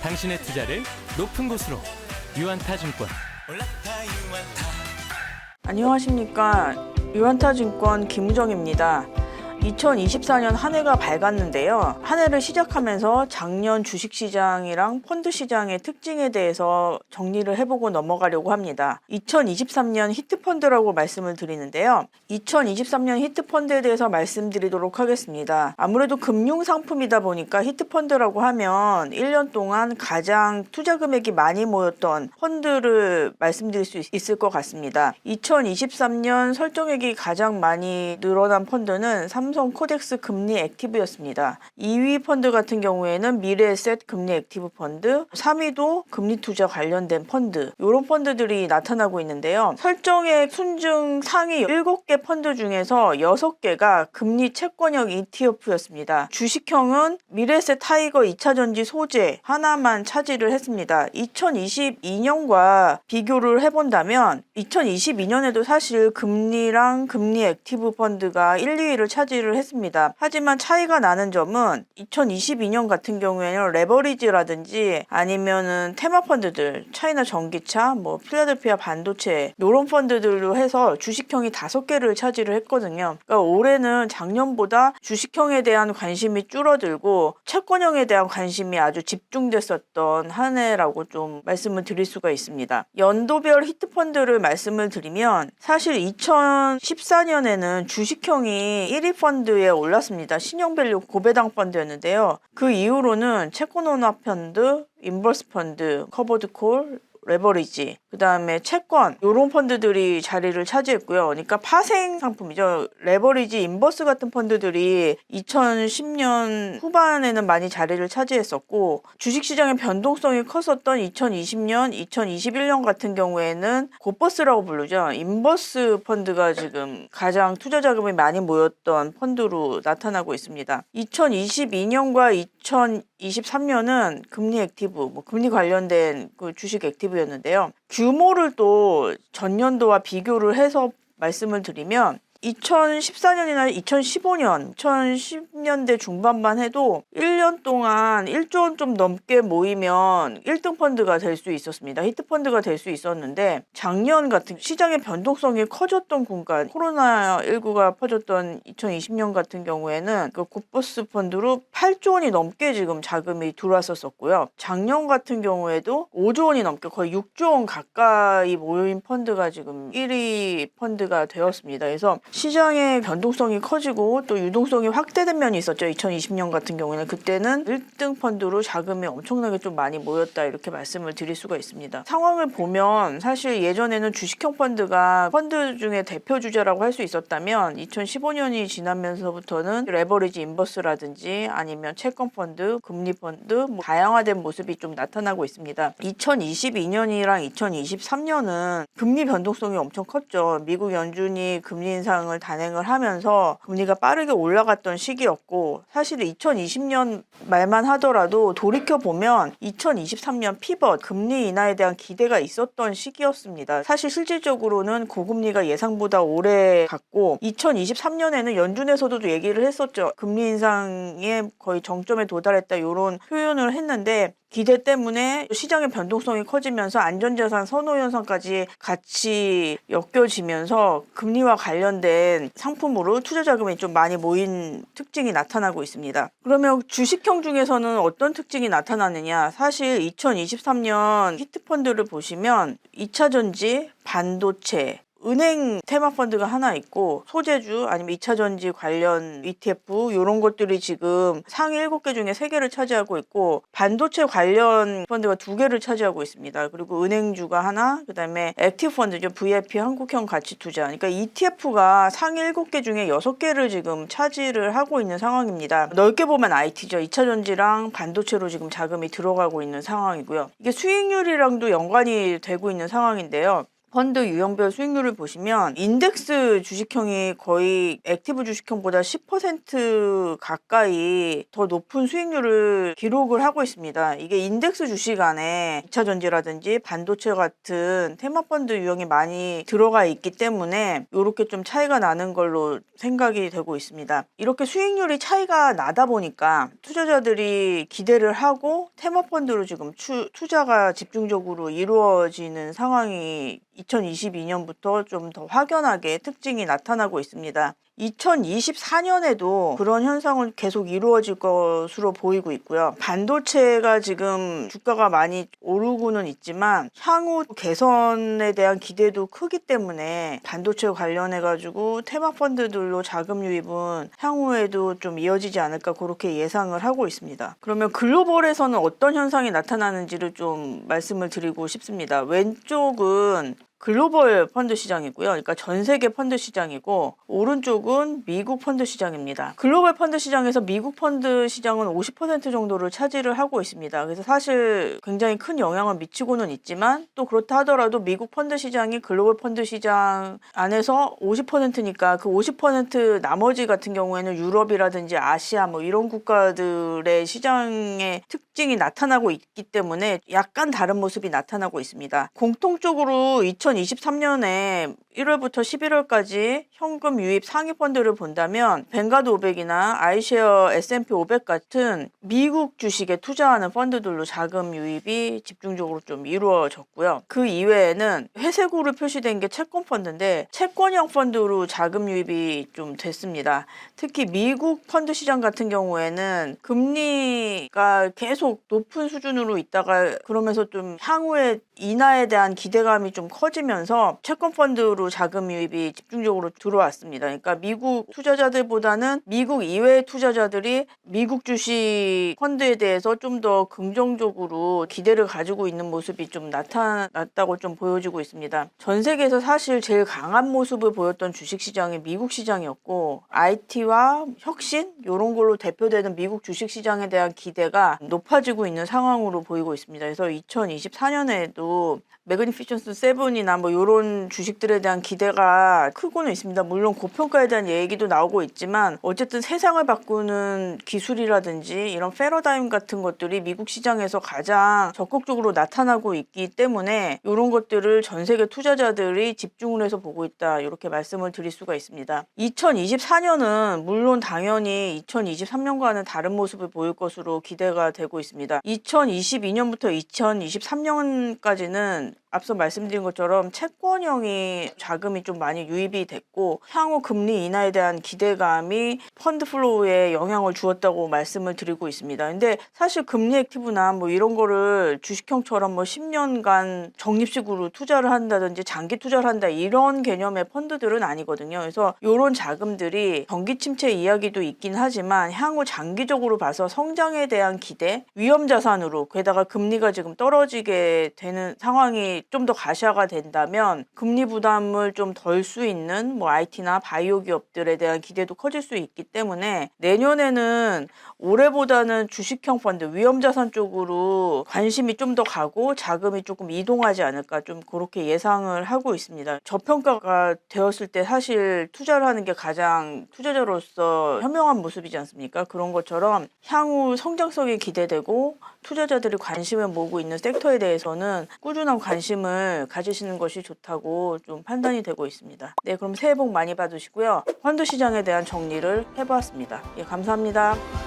당신의 투자를 높은 곳으로 유안타증권. 안녕하십니까. 유안타증권 김우정입니다. 2024년 한 해가 밝았는데요. 한 해를 시작하면서 작년 주식시장이랑 펀드시장의 특징에 대해서 정리를 해보고 넘어가려고 합니다. 2023년 히트펀드라고 말씀을 드리는데요. 2023년 히트펀드에 대해서 말씀드리도록 하겠습니다. 아무래도 금융상품이다 보니까 히트펀드라고 하면 1년 동안 가장 투자 금액이 많이 모였던 펀드를 말씀드릴 수 있을 것 같습니다. 2023년 설정액이 가장 많이 늘어난 펀드는 삼성 코덱스 금리 액티브였습니다. 2위 펀드 같은 경우에는 미래에셋 금리 액티브 펀드, 3위도 금리 투자 관련된 펀드, 이런 펀드들이 나타나고 있는데요. 설정액 순증 상위 7개 펀드 중에서 6개가 금리 채권형 ETF였습니다. 주식형은 미래에셋 타이거 2차전지 소재 하나만 차지를 했습니다. 2022년과 비교를 해본다면 2022년에도 사실 금리랑 금리 액티브 펀드가 1, 2위를 차지를 했습니다. 하지만 차이가 나는 점은 2022년 같은 경우에는 레버리지라든지 아니면은 테마 펀드들, 차이나 전기차, 필라델피아 반도체 이런 펀드들로 해서 주식형이 5개를 차지를 했거든요. 그러니까 올해는 작년보다 주식형에 대한 관심이 줄어들고 채권형에 대한 관심이 아주 집중됐었던 한 해라고 좀 말씀을 드릴 수가 있습니다. 연도별 히트펀드를 말씀을 드리면 사실 2014년에는 주식형이 1위 펀드에 올랐습니다. 신용밸류 고배당 펀드였는데요. 그 이후로는 채권원화 펀드, 인버스 펀드, 커버드콜, 레버리지, 그 다음에 채권 이런 펀드들이 자리를 차지했고요. 그러니까 파생 상품이죠. 레버리지, 인버스 같은 펀드들이 2010년 후반에는 많이 자리를 차지했었고 주식시장의 변동성이 컸었던 2020년, 2021년 같은 경우에는 곧버스라고 부르죠. 인버스 펀드가 지금 가장 투자 자금이 많이 모였던 펀드로 나타나고 있습니다. 2022년과 2023년은 금리 액티브, 금리 관련된 그 주식 액티브였는데요. 규모를 또 전년도와 비교를 해서 말씀을 드리면 2014년이나 2015년, 2010년대 중반만 해도 1년 동안 1조 원 좀 넘게 모이면 1등 펀드가 될 수 있었습니다. 히트펀드가 될 수 있었는데 작년 같은 시장의 변동성이 커졌던 공간, 코로나19가 퍼졌던 2020년 같은 경우에는 그 곧버스 펀드로 8조 원이 넘게 지금 자금이 들어왔었고요. 작년 같은 경우에도 5조 원이 넘게 거의 6조 원 가까이 모인 펀드가 지금 1위 펀드가 되었습니다. 그래서 시장의 변동성이 커지고 또 유동성이 확대된 면이 있었죠. 2020년 같은 경우에는 그때는 1등 펀드로 자금이 엄청나게 좀 많이 모였다 이렇게 말씀을 드릴 수가 있습니다. 상황을 보면 사실 예전에는 주식형 펀드가 펀드 중에 대표 주자라고 할 수 있었다면 2015년이 지나면서부터는 레버리지 인버스라든지 아니면 채권 펀드, 금리 펀드 다양화된 모습이 좀 나타나고 있습니다. 2022년이랑 2023년은 금리 변동성이 엄청 컸죠. 미국 연준이 금리 인상을 단행을 하면서 금리가 빠르게 올라갔던 시기였고 사실 2020년 말만 하더라도 돌이켜보면 2023년 피벗 금리 인하에 대한 기대가 있었던 시기였습니다. 사실 실질적으로는 고금리가 예상보다 오래 갔고 2023년에는 연준에서도 얘기를 했었죠. 금리 인상에 거의 정점에 도달했다 이런 표현을 했는데 기대 때문에 시장의 변동성이 커지면서 안전자산 선호 현상까지 같이 엮여지면서 금리와 관련된 상품으로 투자 자금이 좀 많이 모인 특징이 나타나고 있습니다. 그러면 주식형 중에서는 어떤 특징이 나타나느냐? 사실 2023년 히트펀드를 보시면 2차전지, 반도체, 은행 테마 펀드가 하나 있고 소재주 아니면 2차전지 관련 ETF 이런 것들이 지금 상위 7개 중에 3개를 차지하고 있고 반도체 관련 펀드가 2개를 차지하고 있습니다. 그리고 은행주가 하나, 그 다음에 액티브 펀드죠. VIP 한국형 가치투자. 그러니까 ETF가 상위 7개 중에 6개를 지금 차지를 하고 있는 상황입니다. 넓게 보면 IT죠. 2차전지랑 반도체로 지금 자금이 들어가고 있는 상황이고요. 이게 수익률이랑도 연관이 되고 있는 상황인데요. 펀드 유형별 수익률을 보시면 인덱스 주식형이 거의 액티브 주식형보다 10% 가까이 더 높은 수익률을 기록을 하고 있습니다. 이게 인덱스 주식 안에 2차 전지라든지 반도체 같은 테마펀드 유형이 많이 들어가 있기 때문에 이렇게 좀 차이가 나는 걸로 생각이 되고 있습니다. 이렇게 수익률이 차이가 나다 보니까 투자자들이 기대를 하고 테마펀드로 지금 투자가 집중적으로 이루어지는 상황이 2022년부터 좀 더 확연하게 특징이 나타나고 있습니다. 2024년에도 그런 현상은 계속 이루어질 것으로 보이고 있고요. 반도체가 지금 주가가 많이 오르고는 있지만 향후 개선에 대한 기대도 크기 때문에 반도체 관련해 가지고 테마펀드들로 자금 유입은 향후에도 좀 이어지지 않을까 그렇게 예상을 하고 있습니다. 그러면 글로벌에서는 어떤 현상이 나타나는지를 좀 말씀을 드리고 싶습니다. 왼쪽은 글로벌 펀드 시장이고요. 그러니까 전 세계 펀드 시장이고 오른쪽은 미국 펀드 시장입니다. 글로벌 펀드 시장에서 미국 펀드 시장은 50% 정도를 차지를 하고 있습니다. 그래서 사실 굉장히 큰 영향을 미치고는 있지만 또 그렇다 하더라도 미국 펀드 시장이 글로벌 펀드 시장 안에서 50%니까 그 50% 나머지 같은 경우에는 유럽이라든지 아시아 뭐 이런 국가들의 시장의 특징이 나타나고 있기 때문에 약간 다른 모습이 나타나고 있습니다. 공통적으로 2023년에 1월부터 11월까지 현금 유입 상위 펀드를 본다면 뱅가드 500이나 아이쉐어 S&P 500 같은 미국 주식에 투자하는 펀드들로 자금 유입이 집중적으로 좀 이루어졌고요. 그 이외에는 회색으로 표시된 게 채권 펀드인데 채권형 펀드로 자금 유입이 좀 됐습니다. 특히 미국 펀드 시장 같은 경우에는 금리가 계속 높은 수준으로 있다가 그러면서 좀 향후에 인하에 대한 기대감이 좀 커지면서 채권 펀드로 자금 유입이 집중적으로 들어왔습니다. 그러니까 미국 투자자들보다는 미국 이외의 투자자들이 미국 주식 펀드에 대해서 좀 더 긍정적으로 기대를 가지고 있는 모습이 좀 나타났다고 좀 보여지고 있습니다. 전 세계에서 사실 제일 강한 모습을 보였던 주식 시장이 미국 시장이었고 IT와 혁신 이런 걸로 대표되는 미국 주식 시장에 대한 기대가 높아지고 있는 상황으로 보이고 있습니다. 그래서 2024년에도 매그니피션스 7이나 뭐 이런 주식들에 대한 기대가 크고는 있습니다. 물론 고평가에 대한 얘기도 나오고 있지만 어쨌든 세상을 바꾸는 기술이라든지 이런 패러다임 같은 것들이 미국 시장에서 가장 적극적으로 나타나고 있기 때문에 이런 것들을 전 세계 투자자들이 집중을 해서 보고 있다 이렇게 말씀을 드릴 수가 있습니다. 2024년은 물론 당연히 2023년과는 다른 모습을 보일 것으로 기대가 되고 있습니다. 2022년부터 2023년까지는 앞서 말씀드린 것처럼 채권형이 자금이 좀 많이 유입이 됐고 향후 금리 인하에 대한 기대감이 펀드 플로우에 영향을 주었다고 말씀을 드리고 있습니다. 근데 사실 금리 액티브나 뭐 이런 거를 주식형처럼 뭐 10년간 적립식으로 투자를 한다든지 장기 투자를 한다 이런 개념의 펀드들은 아니거든요. 그래서 이런 자금들이 경기 침체 이야기도 있긴 하지만 향후 장기적으로 봐서 성장에 대한 기대, 위험 자산으로 게다가 금리가 지금 떨어지게 되는 상황이 좀 더 가시화가 된다면 금리 부담을 좀 덜 수 있는 뭐 IT나 바이오 기업들에 대한 기대도 커질 수 있기 때문에 내년에는 올해보다는 주식형 펀드, 위험자산 쪽으로 관심이 좀 더 가고 자금이 조금 이동하지 않을까 좀 그렇게 예상을 하고 있습니다. 저평가가 되었을 때 사실 투자를 하는 게 가장 투자자로서 현명한 모습이지 않습니까? 그런 것처럼 향후 성장성이 기대되고 투자자들이 관심을 모으고 있는 섹터에 대해서는 꾸준한 관심을 가지시는 것이 좋다고 좀 판단이 되고 있습니다. 네, 그럼 새해 복 많이 받으시고요. 펀드 시장에 대한 정리를 해보았습니다. 예, 감사합니다.